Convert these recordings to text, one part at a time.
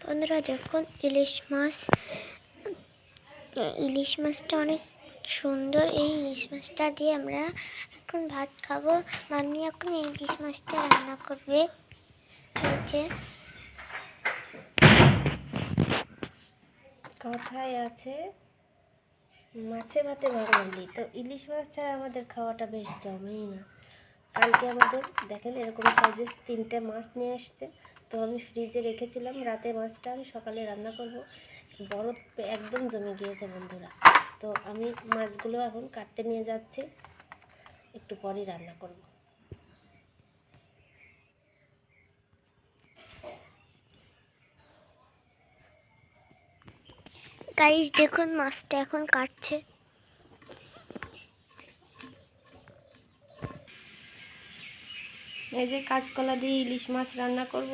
বন্ধুরা দেখুন ইলিশ মাছটা অনেক সুন্দর। এই ইলিশ মাছটা দিয়ে আমরা এখন ভাত খাবো। মাম্মি এখন এই ইলিশ মাছটা রান্না করবে। কথায় আছে মাছে ভাতে বাঙালি, তো ইলিশ মাছ ছাড়া আমাদের খাওয়াটা বেশ জমেই না। কালকে আমাদের দেখেন এরকম সাইজের 3টে মাছ নিয়ে আসছে, তো আমি ফ্রিজে রেখেছিলাম। রাতে মাছটা আমি সকালে রান্না করব। বরফ একদম জমে গিয়েছে বন্ধুরা। তো আমি মাছগুলো এখন কাটতে নিয়ে যাচ্ছি, একটু পরই রান্না করব। গাইস দেখুন মাছটা এখন কাটছে। এই যে কাঁচকলা দিয়ে ইলিশ মাছ রান্না করব।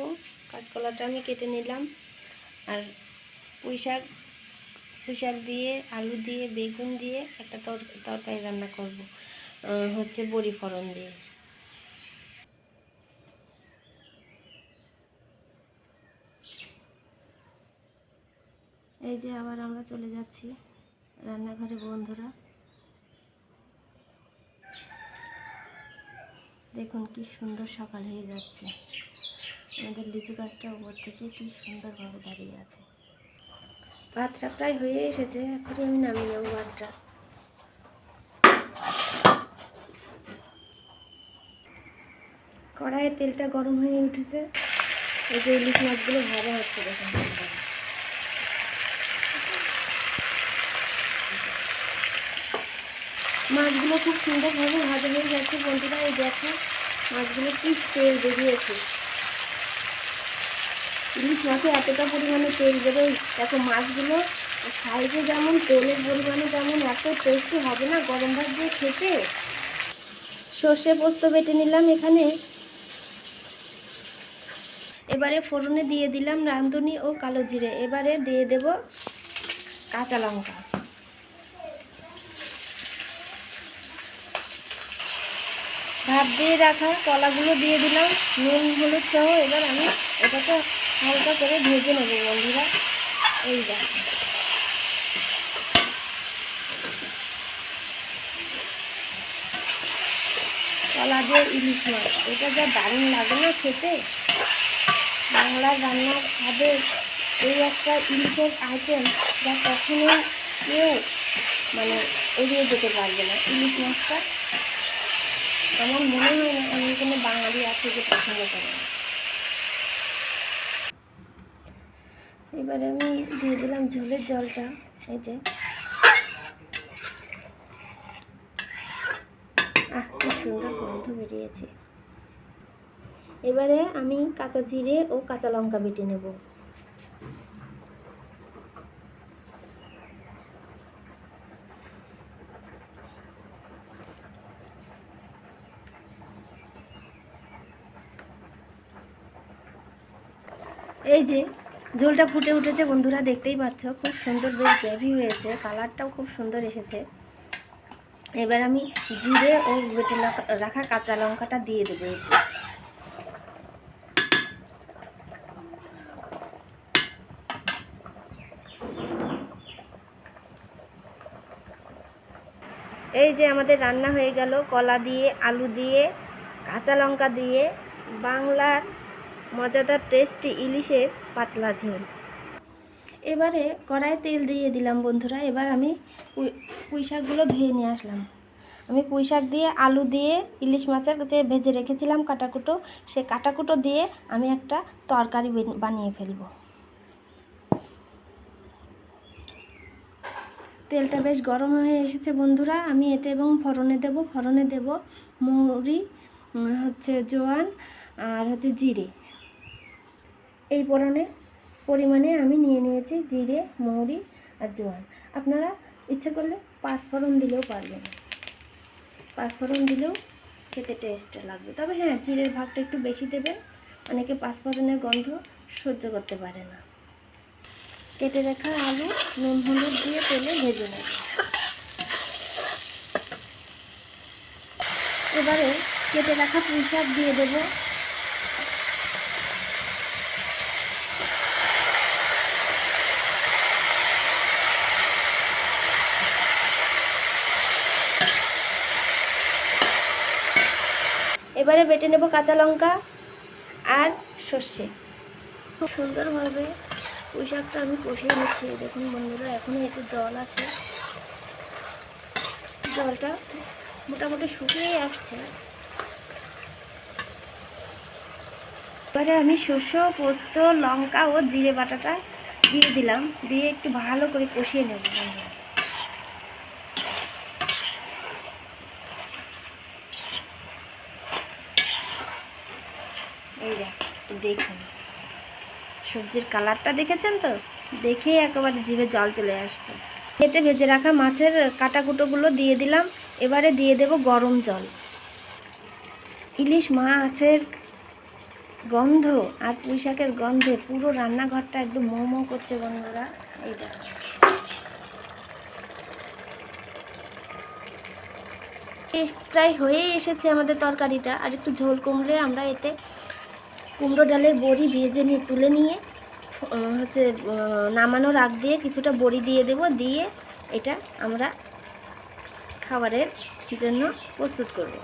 কাঁচকলাটা আমি কেটে নিলাম, আর পুঁই শাক দিয়ে, আলু দিয়ে, বেগুন দিয়ে একটা তরকারি রান্না করব, হচ্ছে বড়ি ফোড়ন দিয়ে। এই যে আবার আমরা চলে যাচ্ছি রান্নাঘরে বন্ধুরা। দেখুন কি সুন্দর সকাল হয়ে যাচ্ছে। আমাদের লিচু গাছটা উপর থেকে কি সুন্দরভাবে দাঁড়িয়ে আছে। ভাতটা প্রায় হয়ে এসেছে, এখনই আমি নামিয়ে নেব ভাতটা। কড়াইয়ে তেলটা গরম হয়ে উঠেছে। এই যে ইলিশ মাছগুলো ভাজা হচ্ছে দেখুন। মাছগুলো খুব সুন্দরভাবে ভাজা হয়ে গেছে বন্ধুরা। এই দেখো মাছগুলো কি তেল বেরিয়েছে। ইলিশ মাছে এতটা পরিমাণে তেল বেরোয়, দেখো মাছগুলো সাইজে যেমন, তেলের পরিমাণে যেমন, এত টেস্টি হবে না গরম ভাত দিয়ে খেতে। সর্ষে পোস্ত বেটে নিলাম এখানে। এবারে ফোড়নে দিয়ে দিলাম রাঁধুনি ও কালো জিরে। এবারে দিয়ে দেব কাঁচা লঙ্কা। ভাত দিয়ে রাখা কলাগুলো দিয়ে দিলাম নুন হলুদ সহ। এবার আমি এটাকে হালকা করে ভেজে নেব বন্ধুরা। এই দেখো কলা দিয়ে ইলিশ মাছ, এটা যা দারুণ লাগে না খেতে। বাংলার রান্নার স্বাদে এই একটা ইলিশের আইটেম যা কখনোই কেউ এড়িয়ে যেতে পারবে না। ইলিশ মাছটা আমার মনে হয় না এমন কোনো বাঙালি আছে যে পছন্দ করে না। এবারে আমি দিয়ে দিলাম ঝোলের জলটা। এই যে কি সুন্দর গন্ধ বেরিয়েছে। এবারে আমি কাঁচা জিরে ও কাঁচা লঙ্কা বেটে নেব। এই যে ঝোলটা ফুটে উঠেছে বন্ধুরা, দেখতেই পাচ্ছ খুব সুন্দর বেশ গ্রেভি হয়েছে, কালারটাও খুব সুন্দর এসেছে। এবার আমি জিরে ও বেটে রাখা কাঁচা লঙ্কাটা দিয়ে দেবো। এই যে আমাদের রান্না হয়ে গেল কলা দিয়ে, আলু দিয়ে, কাঁচা লঙ্কা দিয়ে বাংলার মজাদার টেস্টি ইলিশের পাতলা ঝোল। এবারে কড়াইয়ে তেল দিয়ে দিলাম বন্ধুরা। এবার আমি পুঁই শাকগুলো ধুয়ে নিয়ে আসলাম। আমি পুঁই শাক দিয়ে, আলু দিয়ে, ইলিশ মাছের যে ভেজে রেখেছিলাম কাটাকুটো, সে কাটাকুটো দিয়ে আমি একটা তরকারি বানিয়ে ফেলব। তেলটা বেশ গরম হয়ে এসেছে বন্ধুরা। আমি এতে এবং ফোড়নে দেব মৌরি, হচ্ছে জোয়ান, আর হচ্ছে জিরে। এই পরিমাণে আমি নিয়ে নিয়েছি জিরে, মৌরি আর জোয়ান। আপনারা ইচ্ছে করলে 5 ফোড়ন দিলেও পারবেন। 5 ফোড়ন দিলেও খেতে টেস্ট লাগবে। তবে হ্যাঁ, জিরের ভাগটা একটু বেশি দেবেন। অনেকে 5 ফোড়নের গন্ধ সহ্য করতে পারে না। কেটে রাখা আলু নুন হলুদ দিয়ে তেলে ভেজে নেব। এবারে কেটে রাখা পুঁই শাক দিয়ে দেব। এবারে বেটে নেব কাঁচা লঙ্কা আর সর্ষে। খুব সুন্দরভাবে পুঁই শাকটা আমি কষিয়ে নিচ্ছি। দেখুন বন্ধুরা, এখনও এতে জল আছে, জলটা মোটামুটি শুকিয়ে আসছে। এবারে আমি সর্ষে, পোস্ত, লঙ্কা ও জিরে বাটাটা দিয়ে দিলাম, দিয়ে একটু ভালো করে কষিয়ে নেব বন্ধুরা। এই দেখুন সবজির কালারটা দেখেছেন তো, দেখেই একেবারে জিভে জল চলে আসছে। এতে ভেজে রাখা মাছের কাটাকুটোগুলো দিয়ে দিলাম। এবারে দিয়ে দেব গরম জল। ইলিশ মাছের গন্ধ আর পুঁই শাকের গন্ধে পুরো রান্নাঘরটা একদম মো মো করছে বন্ধুরা। এই দেখুন প্রায় হয়েই এসেছে আমাদের তরকারিটা। আর একটু ঝোল কমলে আমরা এতে কুমড়ো ডালের বড়ি ভেজে নিয়ে তুলে নিয়ে হচ্ছে নামানোর আগ দিয়ে কিছুটা বড়ি দিয়ে দেব, দিয়ে এটা আমরা খাবারের জন্য প্রস্তুত করব।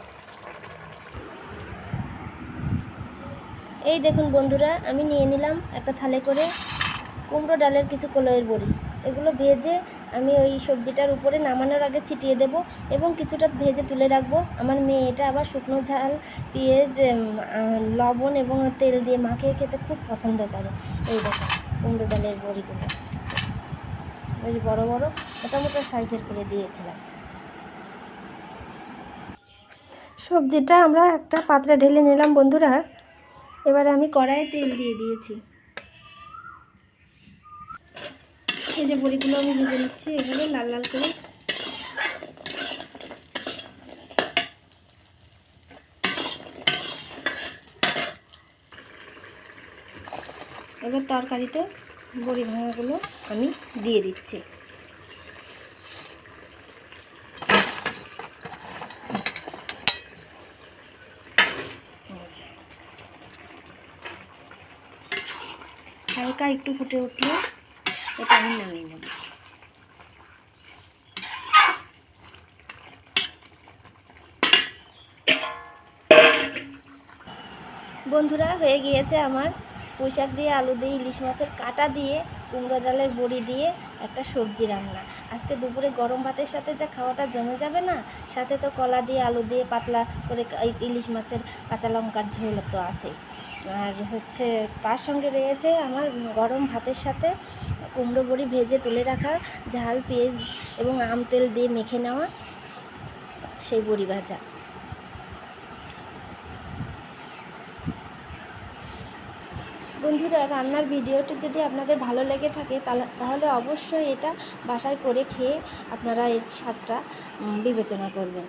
এই দেখুন বন্ধুরা, আমি নিয়ে নিলাম একটা থালে করে কুমড়ো ডালের কিছু কলাইয়ের বড়ি। এগুলো ভেজে আমি ওই সবজিটার উপরে নামানোর আগে ছিটিয়ে দেব এবং কিছুটা ভেজে তুলে রাখবো। আমার মেয়ে এটা আবার শুকনো ঝাল, পেঁয়াজ, লবণ এবং তেল দিয়ে মাখিয়ে খেতে খুব পছন্দ করে। এই দেখো কুমড়ো ডালের বড়িগুলো বেশ বড় বড় মোটামোটা সাইজের করে দিয়েছিলাম। সবজিটা আমরা একটা পাত্রে ঢেলে নিলাম বন্ধুরা। এবারে আমি কড়াইয়ে তেল দিয়ে দিয়েছি। এই যে বড়িগুলো আমি ভেজে নিচ্ছি এভাবে লাল লাল করে। এবার তরকারিতে বড়ি ভাঙাগুলো আমি দিয়ে দিচ্ছি। হালকা একটু ফুটে উঠলে এটা আমি নামিয়ে নেব। বন্ধুরা, হয়ে গিয়েছে আমার পুঁই শাক দিয়ে, আলু দিয়ে, ইলিশ মাছের কাঁটা দিয়ে, কুমড়ো ডালের বড়ি দিয়ে একটা সবজি রান্না। আজকে দুপুরে গরম ভাতের সাথে যা খাওয়াটা জমে যাবে না, সাথে তো কলা দিয়ে, আলু দিয়ে পাতলা করে ইলিশ মাছের কাঁচা লঙ্কার ঝোল তো আছেই। আর হচ্ছে তার সঙ্গে রয়েছে আমার গরম ভাতের সাথে কুমড়ো বড়ি ভেজে তুলে রাখা, ঝাল, পেঁয়াজ এবং আম তেল দিয়ে মেখে নেওয়া সেই বড়ি ভাজা। বন্ধুরা, রান্নার ভিডিওটি যদি আপনাদের ভালো লেগে থাকে তাহলে অবশ্যই এটা বাসায় করে খেয়ে আপনারা এর স্বাদটা বিবেচনা করবেন।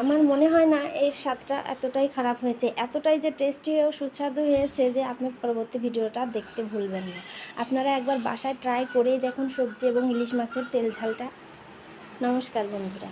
আমার মনে হয় না এর স্বাদটা এতটাই খারাপ হয়েছে, এতটাই যে টেস্টি ও সুস্বাদু হয়েছে যে আপনি পরবর্তী ভিডিওটা দেখতে ভুলবেন না। আপনারা একবার বাসায় ট্রাই করেই দেখুন সবজি এবং ইলিশ মাছের তেল ঝালটা। নমস্কার বন্ধুরা।